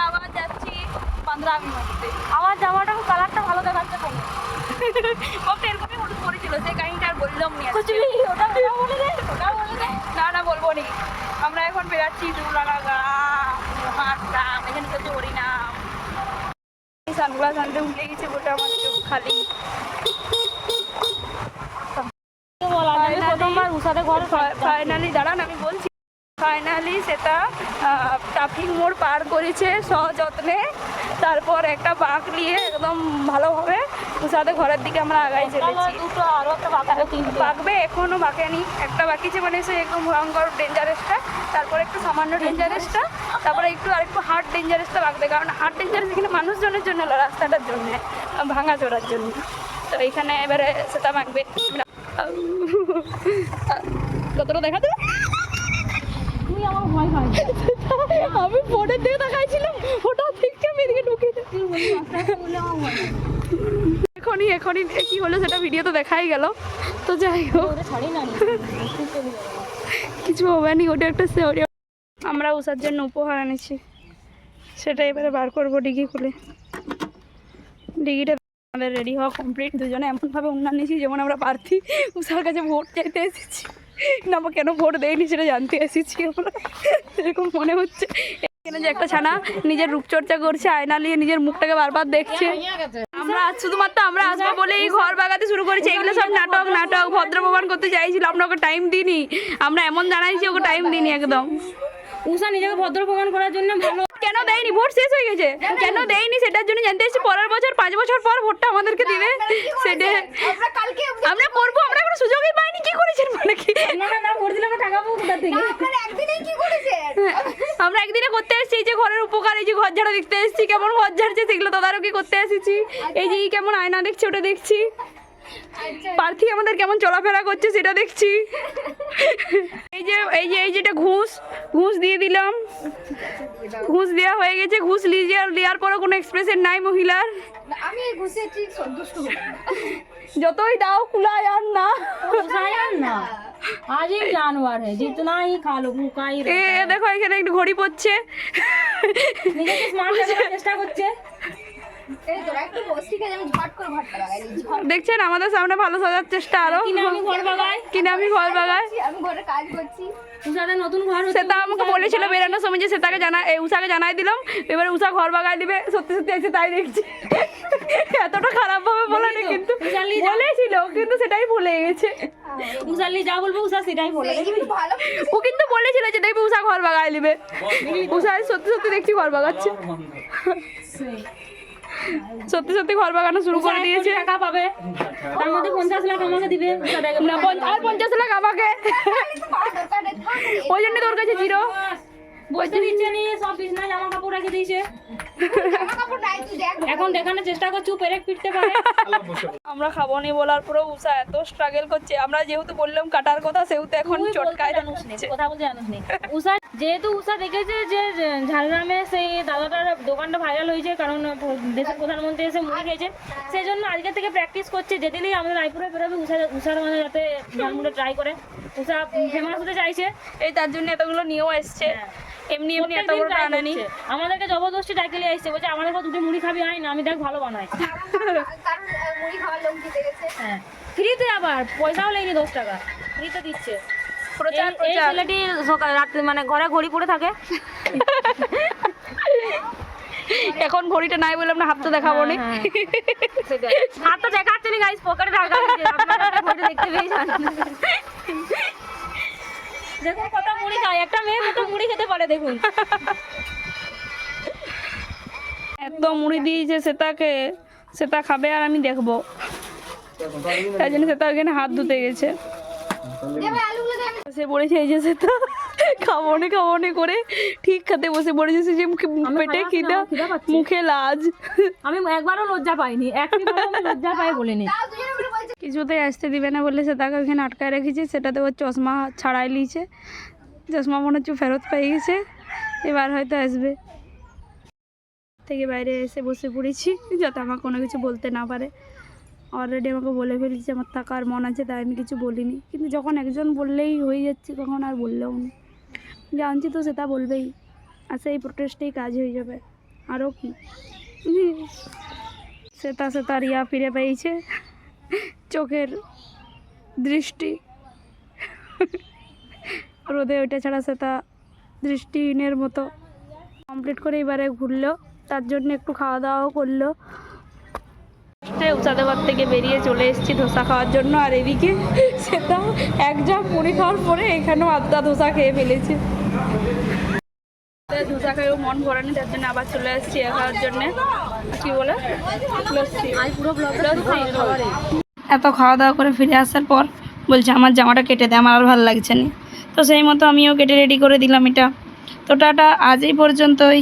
আবার যাচ্ছি বান্দরামি মারতে। আমার জামাটা কালারটা ভালো দেখাচ্ছে তো। ও তো এরকমই হলুদ করেছিল, সেই কাহিনীটা আর বললাম নি। ওটা বলে দে, ওটা বলে দে। না না বলবো নি। আমরা এখন বেরাচ্ছি দুলালা গ্রাম, এখানে চলছে হরিনাম। সানগ্লাস আনতে ভুলে গেছি, ওটা আমার চোখ খালি। ফাইনালি দাঁড়ান আমি বলছি, ফাইনালি সেটা ট্রাফিক মোড় পার করেছে সযত্নে। তারপর একটা বাঁক নিয়ে একদম ভালোভাবে উষাদের ঘরের দিকে আমরা আগাই চলেছি। দুটো আরো একটা বাঁকবে, এখনো বাঁকেনি, একটা বাকিছে, মানে সে একদম ভয়ঙ্কর ডেঞ্জারাসটা, তারপরে একটু সামান্য ডেঞ্জারাসটা, তারপরে আরেকটু হার্ড ডেঞ্জারাসটা বাঁকবে। কারণ হার্ড ডেঞ্জারাস এখানে মানুষজনের জন্য, রাস্তাটার জন্য ভাঙা চড়ার জন্য। তো এইখানে এবারে সেটা বাঁকবে। কতটা দেখা দেবে? আমি ফোনের দিকে তাকাইছিলাম, ওটা দেখে আমি এদিকে ঢুকে এখনই কি হলো সেটা ভিডিও তো দেখাই গেল। তো যাই হোক, কিছু হবে না, ওটা একটা স্টোরি। আমরা উষার জন্য উপহার এনেছি, সেটা এবারে বার করবো ডিগি খুলে। ডিগিটা আমাদের রেডি হওয়া কমপ্লিট। দুজনে এমনভাবে উন্নয়ন নিয়েছি যেমন আমরা প্রার্থী উষার কাছে ভোট চাইতে এসেছি, না আমরা কেন ভোট দেয়নি সেটা জানতে এসেছি আমরা, এরকম মনে হচ্ছে। এখানে যে একটা ছানা নিজের রূপচর্চা করছে, আয়না নিয়ে নিজের মুখটাকে বারবার দেখছে। আমরা শুধুমাত্র আমরা আসবো বলে এই ঘর বাগাতে শুরু করেছি। এগুলো সব নাটক ভদ্র প্রমাণ করতে চাইছিল, আমরা ওকে টাইম দিইনি। আমরা এমন জানাইছি ওকে টাইম দিইনি একদম। উষা নিজেকে ভদ্র প্রমাণ করার জন্য ভালো কেন দেয়নি, ভোট শেষ হয়ে গেছে, কেন দেয়নি সেটার জন্য জানতে এসেছি। পরের বছর 5 বছর পর ভোটটা আমাদেরকে দিবে, সেটা আমরা করবো। আমরা কোনো সুযোগই পাইনি। কি করেছেন মানে কি? না ভোট দিলে আমরা টাকা পাবো কোথা থেকে? আমরা একদিনে করতে এসেছি, এই যে ঘরের উপকার, এই যে ঘর ঝাড়া দেখতে এসেছি, কেমন ঘর ঝাড়ছে সেগুলো তদারকি করতে এসেছি। এই যে কেমন আয়না দেখছি ওটা দেখছি, প্রার্থী আমাদের কেমন চলাফেরা করছে সেটা দেখছি। এই যেটা ঘুষ দিয়ে দিলাম, ঘুষ দেওয়া হয়ে গেছে। ঘুষ দেওয়ার পরও কোনো এক্সপ্রেশন নাই মহিলার। আমি ঘুষে ঠিক সন্তুষ্ট হই, যতই দাও কুলায় আর না, आज ही जानवर है, जितना ही खा लो भूखा ही रहता है। দেখো এখানে একটু ঘড়ি পড়ছে, নিজেকে স্মার্ট লাগানোর চেষ্টা করছে। দেখছেন আমাদের সামনে ভালো সাজার চেষ্টা। আরো কিনা আমি ঘর বাগাই, আমি ঘরে কাজ করছি। উষাদের নতুন ঘর সেটা আমাকে বলেছিল বেরানোর সময় যে সেটাকে উষাকে জানাই দিলাম। এবার উষা ঘর বাগাই দিবে, সত্যি সত্যি এসে তাই দেখছি। এতটা খারাপ ভাবে বলেনি, কিন্তু বলেছিল, কিন্তু সেটাই ভুলে গেছে। উষালি যা বলবো উষা সেটাই বলে। ও কিন্তু বলেছিল যে দেখবি উষা ঘর বাগাই দিবে, উষা সত্যি সত্যি দেখছি ঘর বাগাচ্ছে। সত্যি সত্যি ঘর বাগানো শুরু করে দিয়েছে। টাকা পাবে, তার মধ্যে 50 লাখ আমাকে দিবে, আর 50 লাখ আমাকে। ওই জন্য তোর কাছে জিরো বসতে দিচ্ছে নি, সব বিছনা জামা কাপড় রেখে দিয়েছে। এখন দেখানোর চেষ্টা করছি পেরেক পিটতে পারে। আমরা খাবো নি বলার পরেও উষা এত স্ট্রাগল করছে। আমরা যেহেতু বললাম কাটার কথা, সেহেতু এখন চটকায় কথা বলতে জানিস নি। উষা যেহেতু উষা দেখেছে যে ঝাড়গ্রামে সেই দাদাটার দোকানটা ভাইরাল হয়েছে, কারণ দেশের প্রধানমন্ত্রী এসে মুড়ি খেয়েছে, সেই জন্য আজকে থেকে প্র্যাকটিস করছে। যেদিনই আমাদের রায়পুরে বেরোবে উষার মানে যাতে ঝালমুড়ে ট্রাই করে, উষা ফেমাস হতে চাইছে, এই তার জন্য এতগুলো নিয়েও এসছে। এমনি এত বড় আনানি আমাদেরকে জবরদস্তি ডাকে নিয়ে আসছে, বলছে আমাদের দুটো মুড়ি খাবি হয় না, আমি দেখ ভালো বানাই। হ্যাঁ ফ্রিতে, আবার পয়সাও লেনি, 10 টাকা ফ্রিতে দিচ্ছে। এই ছেলেটি রাত্রে মানে ঘরে ঘড়ি পড়ে থাকে। এখন ঘড়িটা নাই বলে আমরা হাতটা দেখাবো নি। হাতটা দেখাচ্ছে না গাইস, পকেটে টাকা আছে, আপনারা ঘড়ি দেখতে পেয়েছেন। দেখুন কত মুড়ি খায়, একটা মেয়ে কত মুড়ি খেতে পারে দেখুন। এত মুড়ি দিয়েছে সেটা খাবে আর আমি দেখবো, তাই জন্য সেটা ওখানে হাত ধুতে গেছে। বসে পড়েছে এই যে সেটা খাবো নি করে ঠিক খেতে বসে পড়েছে। যে পেটে খিদা, মুখে লাজ। আমি একবারও লজ্জা পাইনি, একবারও আমি লজ্জা পাই বলিনি। কিছুতেই আসতে দিবে না বলে সেটাকে ওখানে আটকায় রেখেছে। সেটাতে ওর চশমা ছাড়াই নিয়েছে, চশমা মনে হচ্ছে ফেরত পেয়ে গেছে, এবার হয়তো আসবে। থেকে বাইরে এসে বসে পড়েছি যাতে আমার কোনো কিছু বলতে না পারে। অলরেডি আমাকে বলে ফেলেছি আমার থাকার মন আছে, তাই আমি কিছু বলিনি। কিন্তু যখন একজন বললেই হয়ে যাচ্ছে তখন আর বললেও না, জানছি তো সেটা বলবেই, আর সেই প্রোটেস্টেই কাজ হয়ে যাবে। আরও কি সেতা সেতা রিয়া ফিরে পেয়েছে চোখের দৃষ্টি। রোদে ওইটা ছাড়া সেটা দৃষ্টিহীনের মতো। কমপ্লিট করে এবারে ঘুরলো, তার জন্য একটু খাওয়া দাওয়াও করলো। উচাদেবার থেকে বেরিয়ে চলে এসেছি ধোসা খাওয়ার জন্য, আর এদিকে সেটা এক জাম মুড়ি খাওয়ার পরে এখানেও আধা ধোসা খেয়ে ফেলেছে। ধোসা খেয়েও মন ভরেনি, তার জন্য আবার চলে এসেছি খাওয়ার জন্যে। কি বলে এত খাওয়া দাওয়া করে ফিরে আসার পর বলছে আমার জামাটা কেটে দে, আমার আর ভালো লাগছে না। তো সেই মতো আমিও কেটে রেডি করে দিলাম এটা। তো টাটা, আজ এই পর্যন্তই।